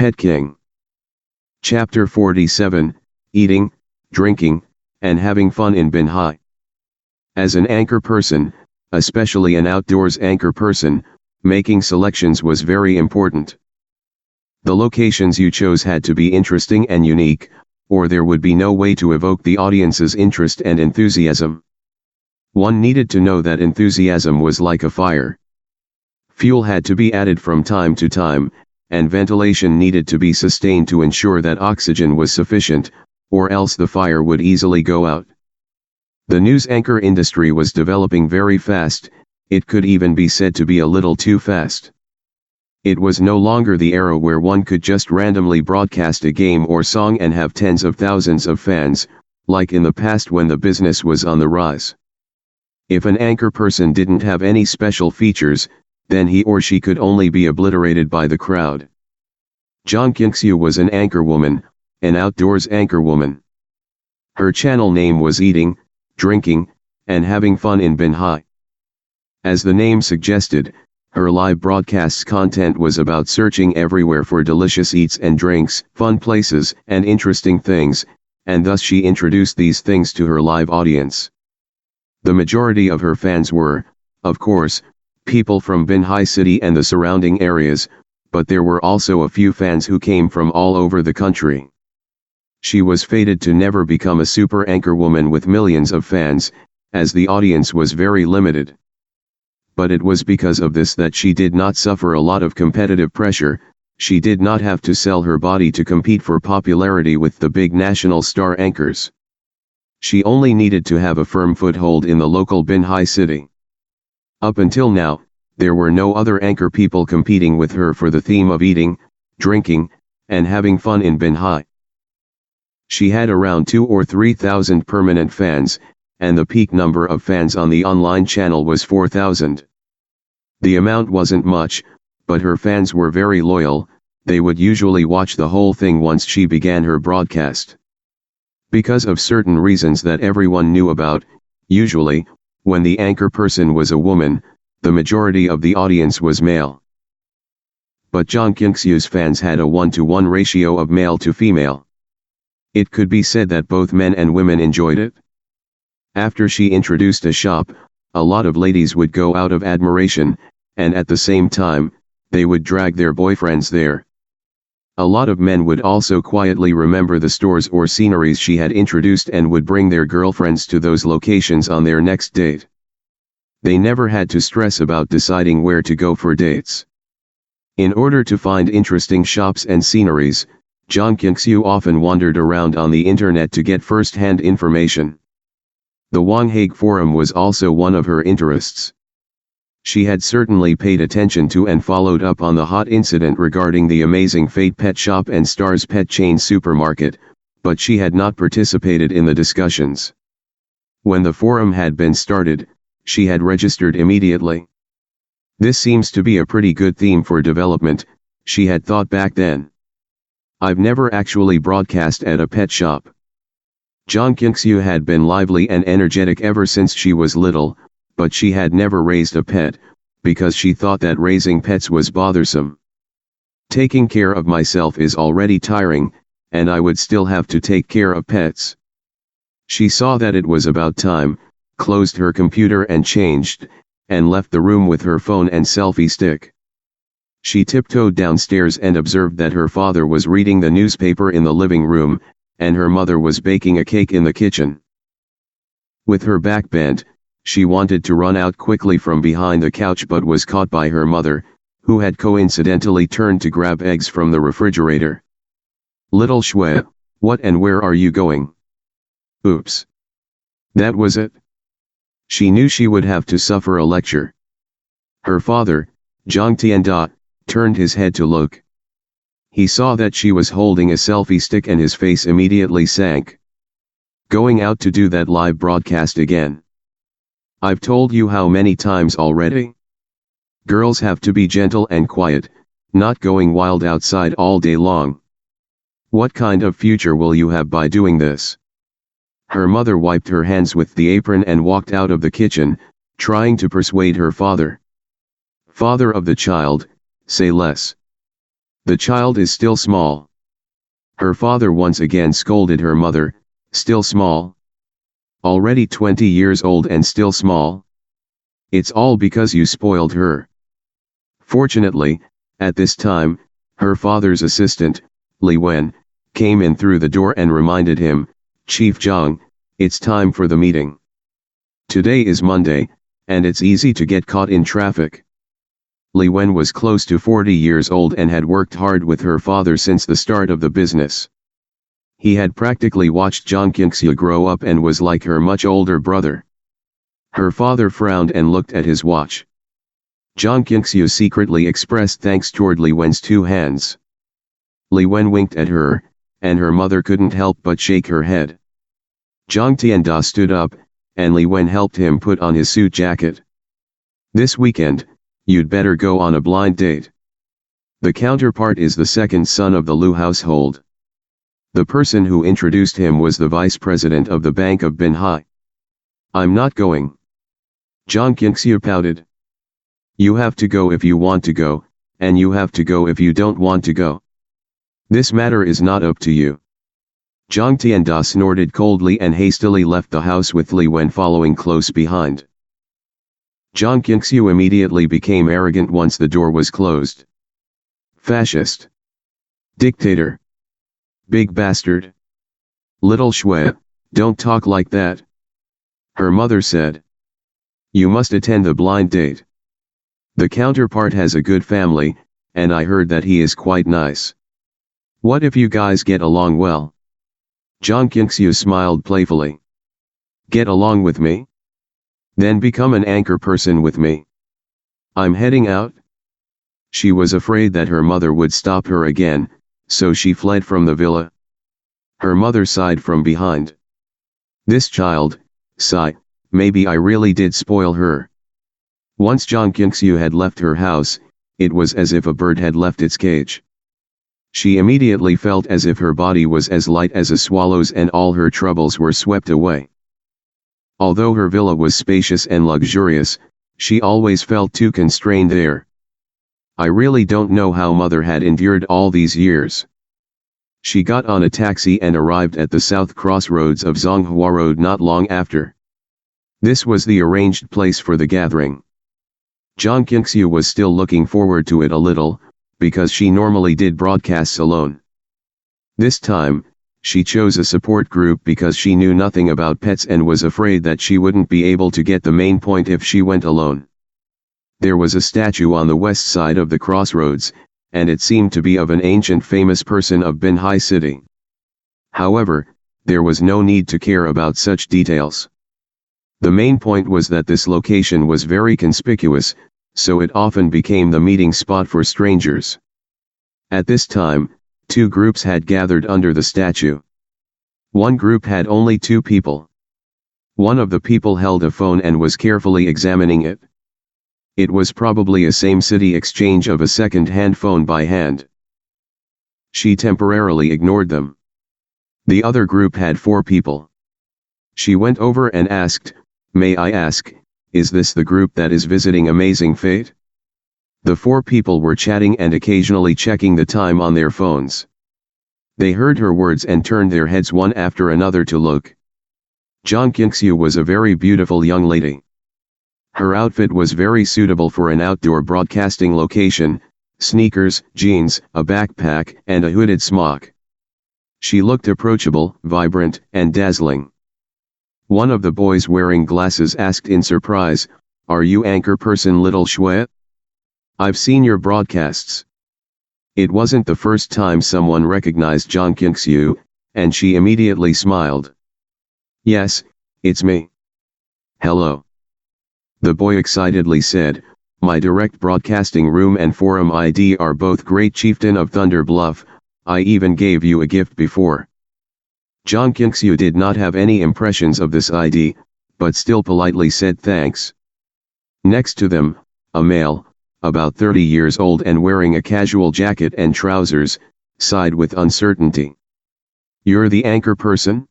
Pet King. Chapter 47, Eating, Drinking, and Having Fun in Binhai. As an anchor person, especially an outdoors anchor person, making selections was very important. The locations you chose had to be interesting and unique, or there would be no way to evoke the audience's interest and enthusiasm. One needed to know that enthusiasm was like a fire. Fuel had to be added from time to time, and ventilation needed to be sustained to ensure that oxygen was sufficient, or else the fire would easily go out. The news anchor industry was developing very fast, it could even be said to be a little too fast. It was no longer the era where one could just randomly broadcast a game or song and have tens of thousands of fans, like in the past when the business was on the rise. If an anchor person didn't have any special features, then he or she could only be obliterated by the crowd. Jang Kyung-soo was an anchor woman, an outdoors anchor woman. Her channel name was Eating, Drinking, and Having Fun in Binhai. As the name suggested, her live broadcast's content was about searching everywhere for delicious eats and drinks, fun places, and interesting things, and thus she introduced these things to her live audience. The majority of her fans were, of course, people from Binhai City and the surrounding areas, but there were also a few fans who came from all over the country. She was fated to never become a super anchor woman with millions of fans, as the audience was very limited. But it was because of this that she did not suffer a lot of competitive pressure. She did not have to sell her body to compete for popularity with the big national star anchors. She only needed to have a firm foothold in the local Binhai city. Up until now, there were no other anchor people competing with her for the theme of eating, drinking, and having fun in Binhai. She had around 2,000 or 3,000 permanent fans, and the peak number of fans on the online channel was 4,000. The amount wasn't much, but her fans were very loyal. They would usually watch the whole thing once she began her broadcast. Because of certain reasons that everyone knew about, usually, when the anchor person was a woman, the majority of the audience was male. But Jang Kyung-soo's fans had a 1-to-1 ratio of male to female. It could be said that both men and women enjoyed it. After she introduced a shop, a lot of ladies would go out of admiration, and at the same time, they would drag their boyfriends there. A lot of men would also quietly remember the stores or sceneries she had introduced and would bring their girlfriends to those locations on their next date. They never had to stress about deciding where to go for dates. In order to find interesting shops and sceneries, Jang Kyung-soo often wandered around on the internet to get first-hand information. The Wanghae forum was also one of her interests. She had certainly paid attention to and followed up on the hot incident regarding the amazing Fate Pet Shop and Stars Pet Chain Supermarket, but she had not participated in the discussions. When the forum had been started, she had registered immediately. This seems to be a pretty good theme for development, she had thought back then. I've never actually broadcast at a pet shop. Jang Kyung-soo had been lively and energetic ever since she was little, but she had never raised a pet, because she thought that raising pets was bothersome. Taking care of myself is already tiring, and I would still have to take care of pets. She saw that it was about time, closed her computer and changed, and left the room with her phone and selfie stick. She tiptoed downstairs and observed that her father was reading the newspaper in the living room, and her mother was baking a cake in the kitchen. With her back bent, she wanted to run out quickly from behind the couch but was caught by her mother, who had coincidentally turned to grab eggs from the refrigerator. "Little Shwe, what and where are you going?" Oops. That was it. She knew she would have to suffer a lecture. Her father, Jang Tianda, turned his head to look. He saw that she was holding a selfie stick and his face immediately sank. "Going out to do that live broadcast again? I've told you how many times already? Girls have to be gentle and quiet, not going wild outside all day long. What kind of future will you have by doing this?" Her mother wiped her hands with the apron and walked out of the kitchen, trying to persuade her father. "Father of the child, say less. The child is still small. Her father once again scolded her mother, still small? Already 20 years old and still small? It's all because you spoiled her. Fortunately, at this time, her father's assistant, Li Wen, came in through the door and reminded him, Chief Zhang, it's time for the meeting. Today is Monday, and it's easy to get caught in traffic. Li Wen was close to 40 years old and had worked hard with her father since the start of the business. He had practically watched Zhang Qingxiu grow up and was like her much older brother. Her father frowned and looked at his watch. Zhang Qingxiu secretly expressed thanks toward Li Wen's two hands. Li Wen winked at her, and her mother couldn't help but shake her head. Zhang Tianda stood up, and Li Wen helped him put on his suit jacket. This weekend, you'd better go on a blind date. The counterpart is the second son of the Liu household. The person who introduced him was the vice president of the Bank of Binhai. I'm not going. Zhang Qingxiu pouted. You have to go if you want to go, and you have to go if you don't want to go. This matter is not up to you. Zhang Tianda snorted coldly and hastily left the house with Li Wen following close behind. Zhang Qingxiu immediately became arrogant once the door was closed. Fascist. Dictator. Big bastard. Little Shui, don't talk like that. Her mother said. You must attend the blind date. The counterpart has a good family, and I heard that he is quite nice. What if you guys get along well? Zhang Qingxiu smiled playfully. Get along with me? Then become an anchor person with me. I'm heading out. She was afraid that her mother would stop her again, so she fled from the villa. Her mother sighed from behind. This child, sigh, maybe I really did spoil her. Once Zhang Qingxiu had left her house, it was as if a bird had left its cage. She immediately felt as if her body was as light as a swallow's and all her troubles were swept away. Although her villa was spacious and luxurious, she always felt too constrained there. I really don't know how mother had endured all these years. She got on a taxi and arrived at the south crossroads of Zonghua Road not long after. This was the arranged place for the gathering. Zhang Qingxiu was still looking forward to it a little, because she normally did broadcasts alone. This time, she chose a support group because she knew nothing about pets and was afraid that she wouldn't be able to get the main point if she went alone. There was a statue on the west side of the crossroads, and it seemed to be of an ancient famous person of Binhai City. However, there was no need to care about such details. The main point was that this location was very conspicuous, so it often became the meeting spot for strangers. At this time, two groups had gathered under the statue. One group had only 2 people. One of the people held a phone and was carefully examining it. It was probably a same-city exchange of a second-hand phone by hand. She temporarily ignored them. The other group had 4 people. She went over and asked, "May I ask, is this the group that is visiting Amazing Fate?" The 4 people were chatting and occasionally checking the time on their phones. They heard her words and turned their heads one after another to look. Zhang Qingxiu was a very beautiful young lady. Her outfit was very suitable for an outdoor broadcasting location: sneakers, jeans, a backpack, and a hooded smock. She looked approachable, vibrant, and dazzling. One of the boys wearing glasses asked in surprise, "Are you anchor person Little Shui? I've seen your broadcasts." It wasn't the first time someone recognized Zhang Qingxiu, and she immediately smiled. "Yes, it's me." "Hello." The boy excitedly said, "My direct broadcasting room and forum ID are both Great Chieftain of Thunder Bluff. I even gave you a gift before." Zhang Qingxiu did not have any impressions of this ID, but still politely said thanks. Next to them, a male, about 30 years old and wearing a casual jacket and trousers, sighed with uncertainty. "You're the anchor person?"